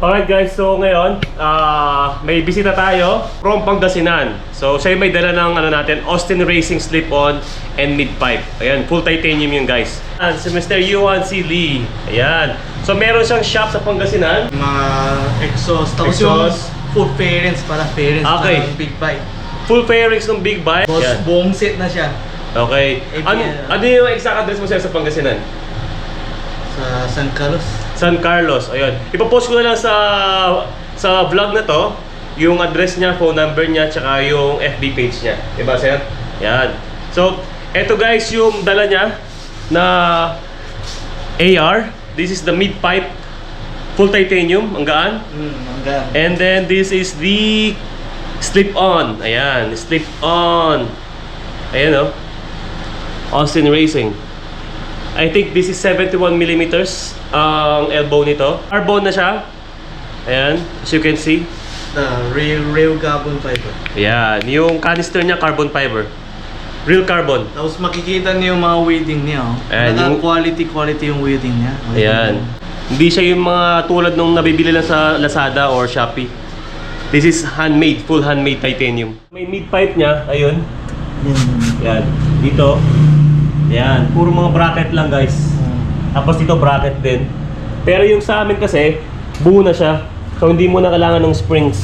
Alright guys, so ngayon may bisita tayo from Pangasinan. So siya may dala ng natin, Austin Racing slip-on and mid-pipe. Ayan, full titanium yun guys. Si Mr. Yuhan Li. Ayan. So meron siyang shop sa Pangasinan. Mga exhaust. Tapos yung full fairings para fairings ng big bike. Full fairings ng big bike. Buong set na siya. Okay. Ano yung exact address mo siya sa Pangasinan? Sa San Carlos. San Carlos, ayun. Ipopost ko na lang sa vlog na to yung address niya, phone number niya, tsaka yung FB page niya. Diba, sir? Yan. So, eto guys yung dala niya na AR. This is the mid-pipe, full titanium, ang gaan. Ang gaan. And then this is the slip-on. Ayan, slip-on. Ayan, oh. Austin Racing. I think this is 71mm ang elbow nito. Carbon na siya. Ayan, as you can see. The real carbon fiber. Ayan, yung canister niya carbon fiber. Real carbon. Tapos makikita niyo yung mga welding niya. Ayan, quality yung welding niya. Ayan. Hindi siya yung mga tulad nung nabibili lang sa Lazada or Shopee. This is handmade, full handmade titanium. May mid-pipe niya, ayun. Ayan, dito. Ayan, puro mga bracket lang guys. Tapos dito bracket din. Pero yung sa amin kasi, buo na siya. So hindi mo na kailangan ng springs.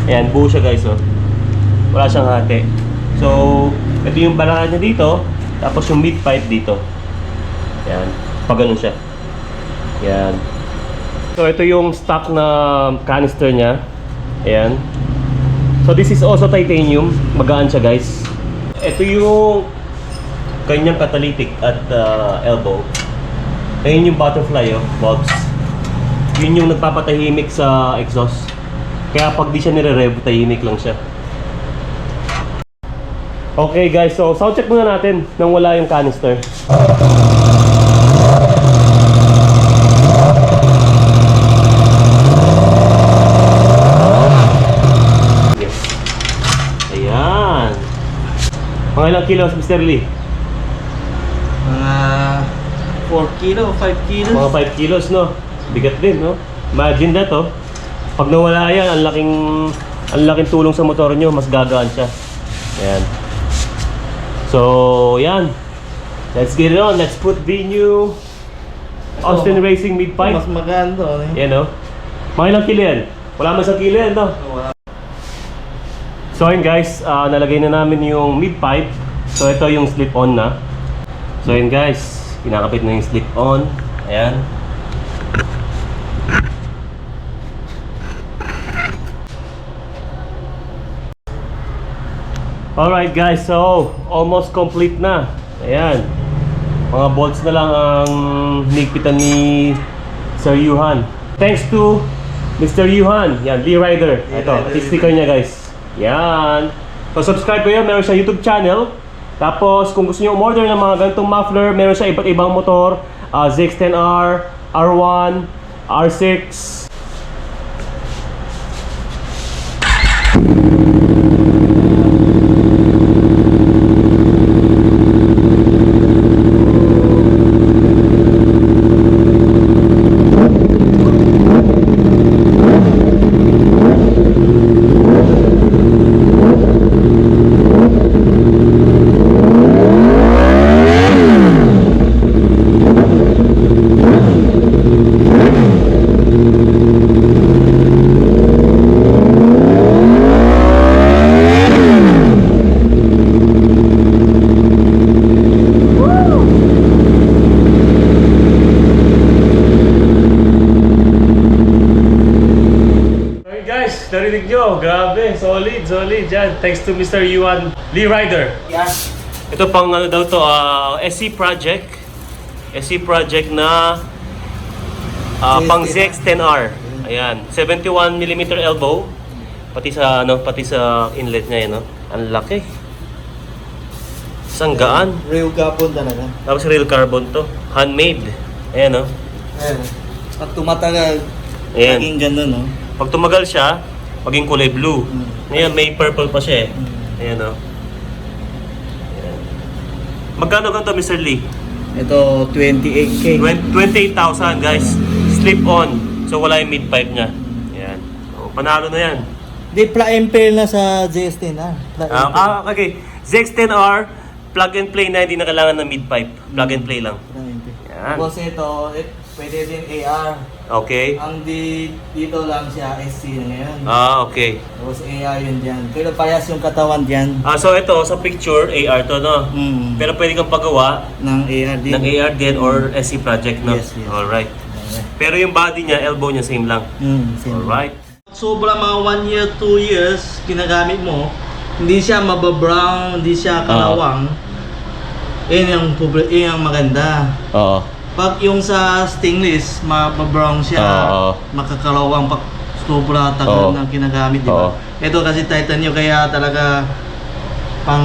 Ayan, buo siya guys, oh. Wala siyang hati. So, ito yung balaka niya dito. Tapos yung mid-pipe dito. Ayan, pag ganun siya. Ayan. So ito yung stock na canister niya. Ayan. So this is also titanium. Magaan siya guys. Ito yung kanyang catalytic at elbow. Ayun yung butterfly, oh, bulbs. Yun yung nagpapatahimik sa exhaust. Kaya pag di siya nire-rev, tahimik lang siya. Okay guys, so sound check muna natin nang wala yung canister. Yes. Ayan. Mga ilang kilos, Mr. Lee? Mga 4 kilo, 5 kilos. Mga 5 kilos, no? Bigat din, no? Imagine that, oh. Pag nawala yan, ang laking tulong sa motor nyo, mas gagaan siya. Ayan. So, yan. Let's get it on. Let's put the new Austin Racing mid-pipe. Mas magaan to, eh. Yan, no? Mga ilang kilo yan? Wala man sa kilo yan, no? So, yun guys, nalagay na namin yung mid-pipe. So, ito yung slip-on na. So, yun guys, pinakapit na yung slip-on. Ayan. Alright guys, so almost complete na. Ayan. Mga bolts na lang ang hinigpitan ni Sir Yuhan. Thanks to Mr. Yuhan. Yan, Lee Rider. Ito, sticker niya guys. Yan. So subscribe kayo, meron siya YouTube channel. Tapos kung gusto niyo umorder ng mga ganitong muffler, meron siya iba't ibang motor, ZX10R, R1, R6. Narinig nyo, grabe, solid yan. Thanks to Mr. Yuhan Li Rider. Yeah. Ito pang ano daw to, SC project. SC project na pang ZX10R. Ayan, 71mm elbow. Pati sa inlet niya, no? Ang laki. Isang gaan. Real carbon talaga. Tapos real carbon to. Handmade. Ayan, no? Ayan. Pag tumatagal, ayan, maging gano'n, no? Pag tumagal siya, maging kulay blue. Ngayon may purple pa siya, eh. Ayan, no? Ayan. Magkano ganito, Mr. Lee? Ito, 28K. 28,000 guys. Slip on. So wala yung mid-pipe niya. panalo na yan. Di plug and play na sa GS10R. Okay. ZX10R, plug and play na, hindi na kailangan ng mid-pipe. Plug and play lang. Yan. Tapos ito, pwede din AR. Okay. Ang dito lang siya SC na ngayon. Okay. Tapos AR yun dyan. Pero parehas yung katawan dyan. So ito, sa picture, AR to, no? Pero pwede kang pagawa ng AR din. ng AR din or SC project, no? Yes. Alright. Pero yung body niya, elbow niya, same lang. Same. Alright. Sobra mga 1 year, 2 years, ginagamit mo, hindi siya mababrown, hindi siya kalawang. Yun yung maganda. Oo. Pag yung sa stainless, mababrown siya, makakalawang pag sobra tagal na ginagamit, di ba? Ito kasi titanium, kaya talaga pang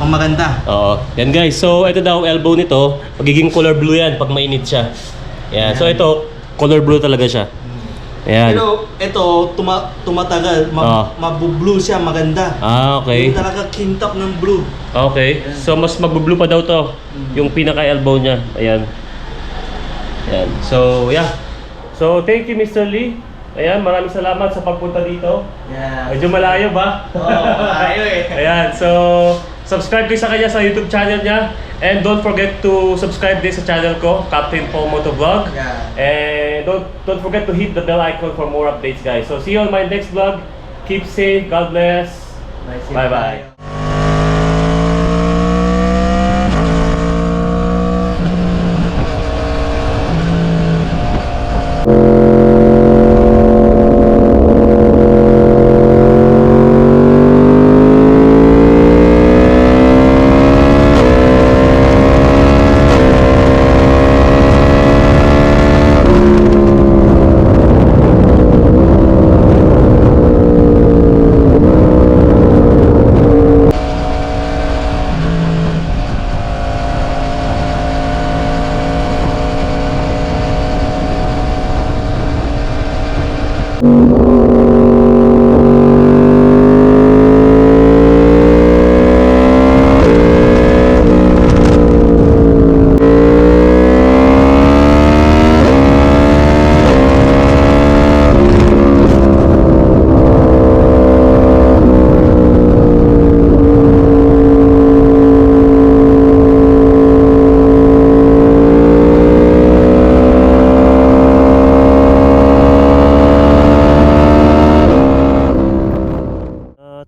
maganda. Yan guys, so ito daw elbow nito, magiging color blue yan pag mainit siya. Yan. So ito, color blue talaga siya. Ayan. Pero ito, tumatagal, mabu-blue siya, maganda. Okay. Yung talaga kintap ng blue. Okay. So mas magbo-blue pa daw to, yung pinaka-elbow niya. Ayan. Ayan. So, yeah. So, thank you Mr. Lee. Ayan, maraming salamat sa pagpunta dito. Yeah. Medyo malayo ba? Malayo eh. Ayan, so subscribe kayo sa kanya sa YouTube channel niya. And don't forget to subscribe din sa channel ko, Captain Paul Motovlog. Yeah. And don't forget to hit the bell icon for more updates, guys. So see you on my next vlog. Keep safe. God bless. Bye-bye.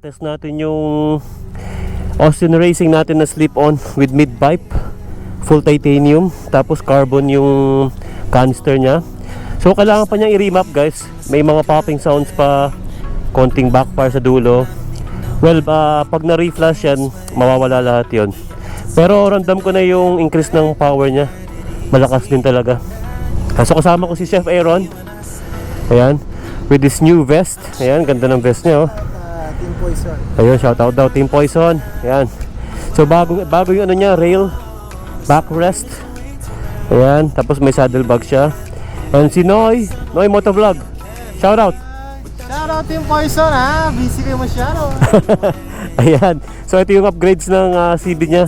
Test natin yung Austin Racing natin na slip-on with mid-pipe, full titanium, tapos carbon yung canister nya. So kailangan pa niyang i-remap guys. May mga popping sounds pa, konting backfire sa dulo. Well, pag na-reflash yan, mawawala lahat yon. Pero random ko na yung increase ng power nya. Malakas din talaga. So kasama ko si Chef Aaron. Ayan, with this new vest. Ayan, ganda ng vest niya, oh. Team Poison. Ayun, shoutout daw Team Poison. Ayan. So bago yung ano niya, rail, backrest. Ayan, tapos may saddlebag siya. And si Noy Motovlog. Shoutout. Shoutout Team Poison ha, busy kayo masyado. Ayan. So ito yung upgrades ng CB niya.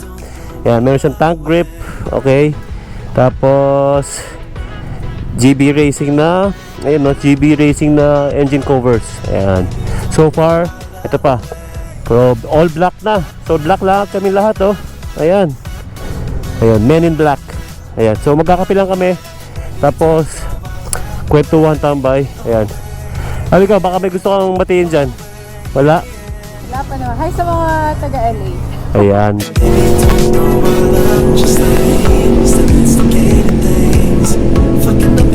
Ayan, meron siyang tank grip. Okay. Tapos GB Racing na, ayun no, GB Racing na engine covers. Ayan. So far, ito pa. So, all black na. So black lahat kami lahat, oh. Ayan. Ayan, men in black. Ayan. So magkakape lang kami. Tapos kwentuhan tambay. Ayan. Halika, baka may gusto kang batiin dyan. Wala? Wala pa naman. Hi sa mga taga-LA. Ayan. Just like the instigated things. Fucking